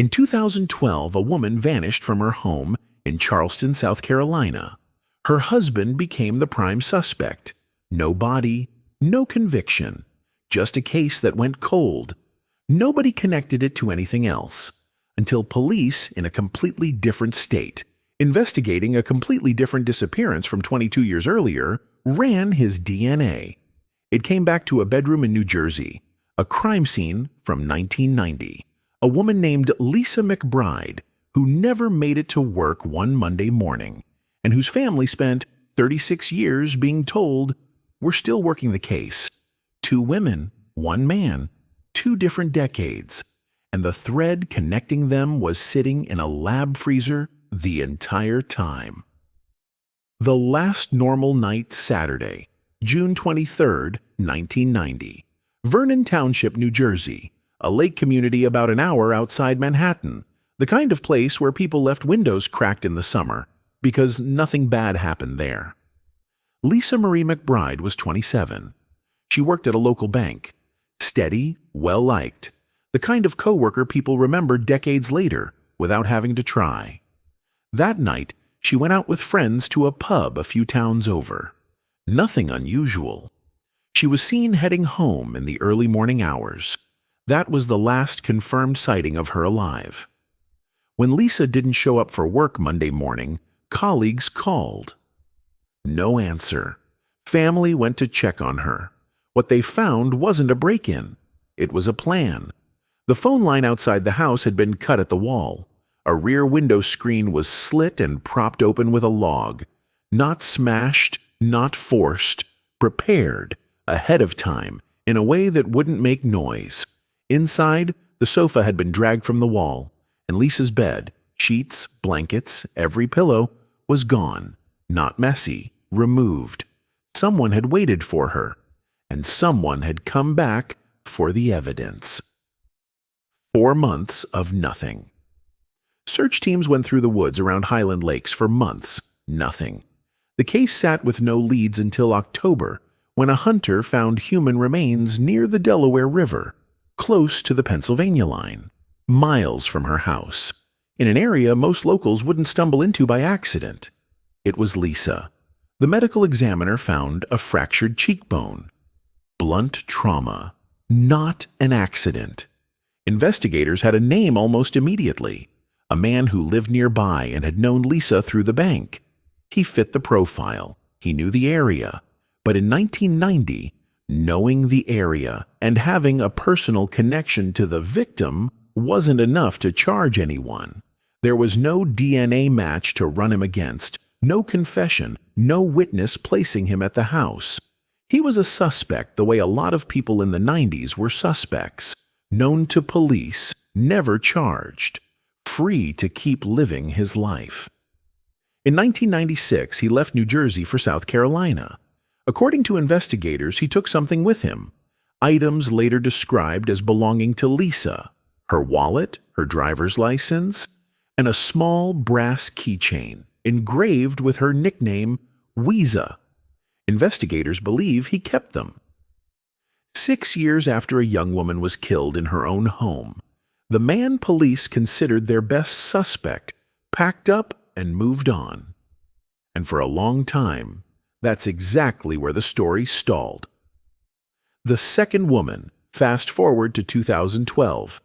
In 2012, a woman vanished from her home in Charleston, South Carolina. Her husband became the prime suspect. No body, no conviction, just a case that went cold. Nobody connected it to anything else, until police in a completely different state, investigating a completely different disappearance from 22 years earlier, ran his DNA. It came back to a bedroom in New Jersey, a crime scene from 1990. A woman named Lisa McBride, who never made it to work one Monday morning, and whose family spent 36 years being told, "We're still working the case." 2 women, 1 man, 2 different decades, and the thread connecting them was sitting in a lab freezer the entire time. The Last Normal Night, Saturday, June 23, 1990. Vernon Township, New Jersey, a lake community about an hour outside Manhattan, the kind of place where people left windows cracked in the summer because nothing bad happened there. Lisa Marie McBride was 27. She worked at a local bank. Steady, well-liked, the kind of coworker people remember decades later without having to try. That night, she went out with friends to a pub a few towns over. Nothing unusual. She was seen heading home in the early morning hours. That was the last confirmed sighting of her alive. When Lisa didn't show up for work Monday morning, colleagues called. No answer. Family went to check on her. What they found wasn't a break-in. It was a plan. The phone line outside the house had been cut at the wall. A rear window screen was slit and propped open with a log. Not smashed, not forced, prepared, ahead of time, in a way that wouldn't make noise. Inside, the sofa had been dragged from the wall, and Lisa's bed, sheets, blankets, every pillow, was gone. Not messy, removed. Someone had waited for her, and someone had come back for the evidence. 4 months of nothing. Search teams went through the woods around Highland Lakes for months. Nothing. The case sat with no leads until October, when a hunter found human remains near the Delaware River, close to the Pennsylvania line, miles from her house, in an area most locals wouldn't stumble into by accident. It was Lisa. The medical examiner found a fractured cheekbone. Blunt trauma, not an accident. Investigators had a name almost immediately. A man who lived nearby and had known Lisa through the bank. He fit the profile. He knew the area. But in 1990, knowing the area and having a personal connection to the victim wasn't enough to charge anyone. There was no DNA match to run him against, no confession, no witness placing him at the house. He was a suspect the way a lot of people in the 90s were suspects, known to police, never charged, free to keep living his life. In 1996, he left New Jersey for South Carolina. According to investigators, he took something with him, items later described as belonging to Lisa, her wallet, her driver's license, and a small brass keychain engraved with her nickname, Weeza. Investigators believe he kept them. 6 years after a young woman was killed in her own home, the man police considered their best suspect packed up and moved on. And for a long time, that's exactly where the story stalled. The second woman, fast forward to 2012,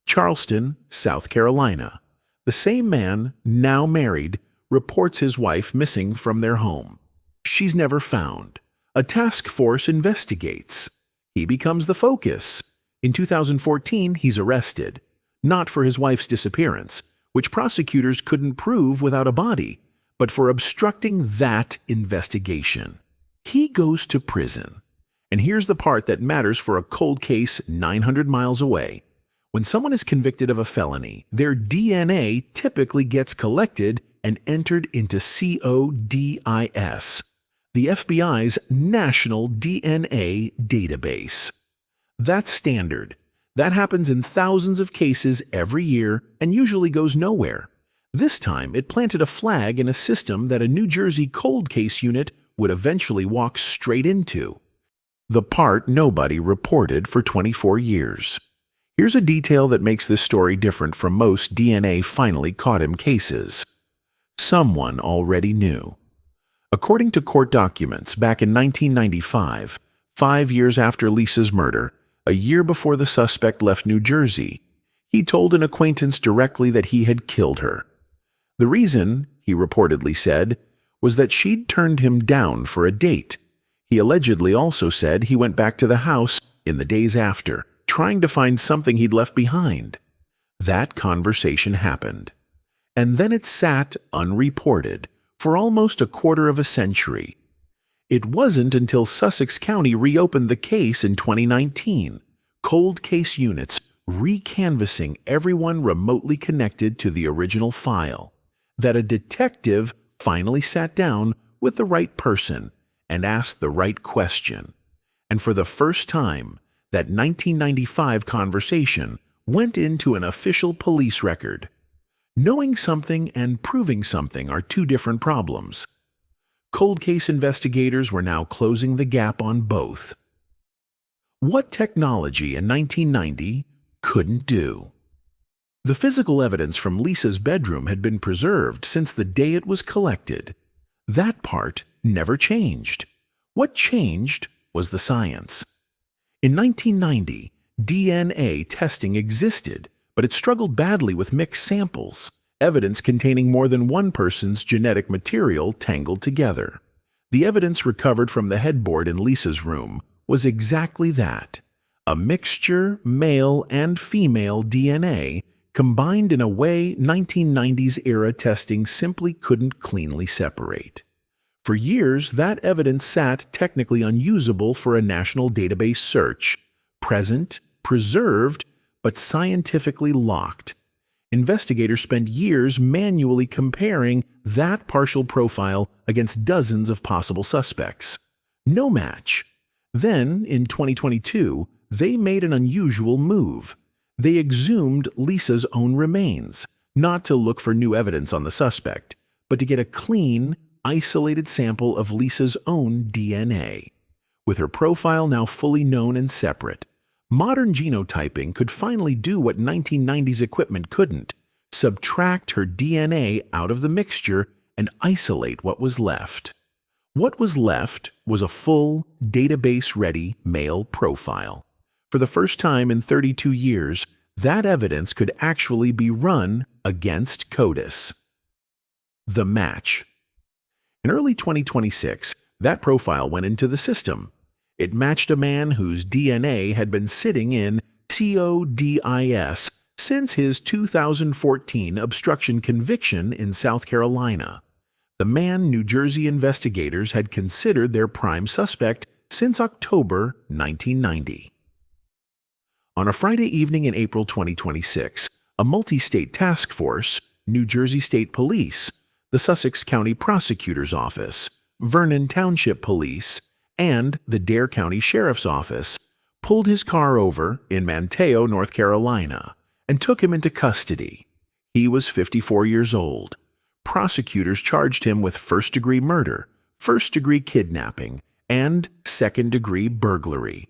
Charleston, South Carolina. The same man, now married, reports his wife missing from their home. She's never found. A task force investigates. He becomes the focus. In 2014, he's arrested. Not for his wife's disappearance, which prosecutors couldn't prove without a body, but for obstructing that investigation. He goes to prison. And here's the part that matters for a cold case 900 miles away. When someone is convicted of a felony, their DNA typically gets collected and entered into CODIS, the FBI's National DNA Database. That's standard. That happens in thousands of cases every year and usually goes nowhere. This time, it planted a flag in a system that a New Jersey cold case unit would eventually walk straight into. The part nobody reported for 24 years. Here's a detail that makes this story different from most DNA finally caught him cases. Someone already knew. According to court documents, back in 1995, 5 years after Lisa's murder, a year before the suspect left New Jersey, he told an acquaintance directly that he had killed her. The reason, he reportedly said, was that she'd turned him down for a date. He allegedly also said he went back to the house in the days after, trying to find something he'd left behind. That conversation happened. And then it sat unreported for almost a quarter of a century. It wasn't until Sussex County reopened the case in 2019, cold case units recanvassing everyone remotely connected to the original file, that a detective finally sat down with the right person and asked the right question. And for the first time, that 1995 conversation went into an official police record. Knowing something and proving something are two different problems. Cold case investigators were now closing the gap on both. What technology in 1990 couldn't do? The physical evidence from Lisa's bedroom had been preserved since the day it was collected. That part never changed. What changed was the science. In 1990, DNA testing existed, but it struggled badly with mixed samples, evidence containing more than one person's genetic material tangled together. The evidence recovered from the headboard in Lisa's room was exactly that, a mixture, male and female DNA, combined in a way 1990s era testing simply couldn't cleanly separate. For years, that evidence sat technically unusable for a national database search, present, preserved, but scientifically locked. Investigators spent years manually comparing that partial profile against dozens of possible suspects. No match. Then, in 2022, they made an unusual move. They exhumed Lisa's own remains, not to look for new evidence on the suspect, but to get a clean, isolated sample of Lisa's own DNA. With her profile now fully known and separate, modern genotyping could finally do what 1990s equipment couldn't: subtract her DNA out of the mixture and isolate what was left. What was left was a full, database-ready male profile. For the first time in 32 years, that evidence could actually be run against CODIS. The match. In early 2026, that profile went into the system. It matched a man whose DNA had been sitting in CODIS since his 2014 obstruction conviction in South Carolina. The man New Jersey investigators had considered their prime suspect since October 1990. On a Friday evening in April 2026, a multi-state task force, New Jersey State Police, the Sussex County Prosecutor's Office, Vernon Township Police, and the Dare County Sheriff's Office pulled his car over in Manteo, North Carolina, and took him into custody. He was 54 years old. Prosecutors charged him with first-degree murder, first-degree kidnapping, and second-degree burglary.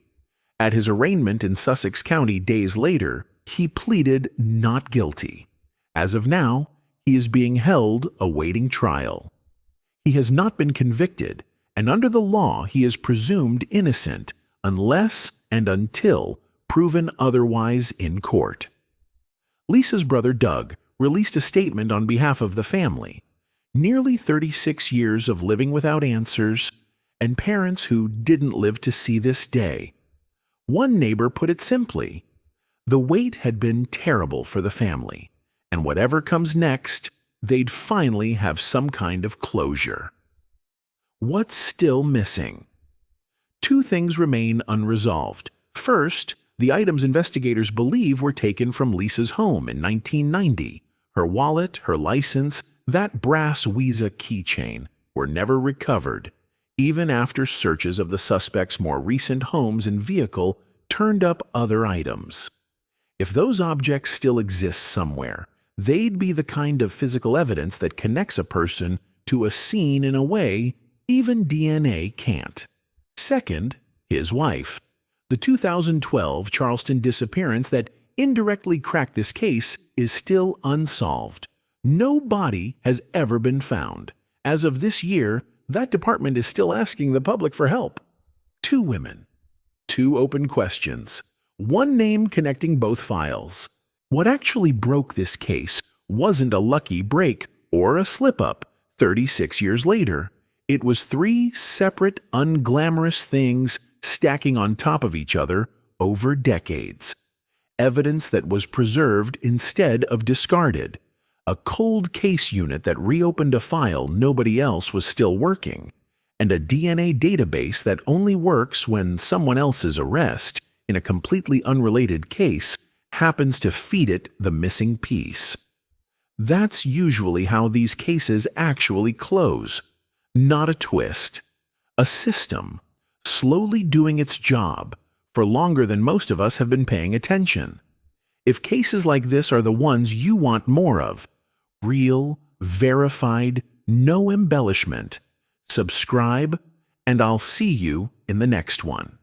At his arraignment in Sussex County days later, he pleaded not guilty. As of now, he is being held awaiting trial. He has not been convicted, and under the law he is presumed innocent unless and until proven otherwise in court. Lisa's brother Doug released a statement on behalf of the family. Nearly 36 years of living without answers, and parents who didn't live to see this day. One neighbor put it simply: the wait had been terrible for the family, and whatever comes next, they'd finally have some kind of closure. What's still missing? Two things remain unresolved. First, the items investigators believe were taken from Lisa's home in 1990. Her wallet, her license, that brass Visa keychain were never recovered, even after searches of the suspect's more recent homes and vehicle turned up other items. If those objects still exist somewhere, they'd be the kind of physical evidence that connects a person to a scene in a way even DNA can't. Second, his wife. The 2012 Charleston disappearance that indirectly cracked this case is still unsolved. No body has ever been found. As of this year, that department is still asking the public for help. 2 women. 2 open questions. 1 name connecting both files. What actually broke this case wasn't a lucky break or a slip-up 36 years later. It was 3 separate, unglamorous things stacking on top of each other over decades. Evidence that was preserved instead of discarded. A cold case unit that reopened a file nobody else was still working. And a DNA database that only works when someone else's arrest, in a completely unrelated case, happens to feed it the missing piece. That's usually how these cases actually close. Not a twist. A system, slowly doing its job, for longer than most of us have been paying attention. If cases like this are the ones you want more of, real, verified, no embellishment, subscribe, and I'll see you in the next one.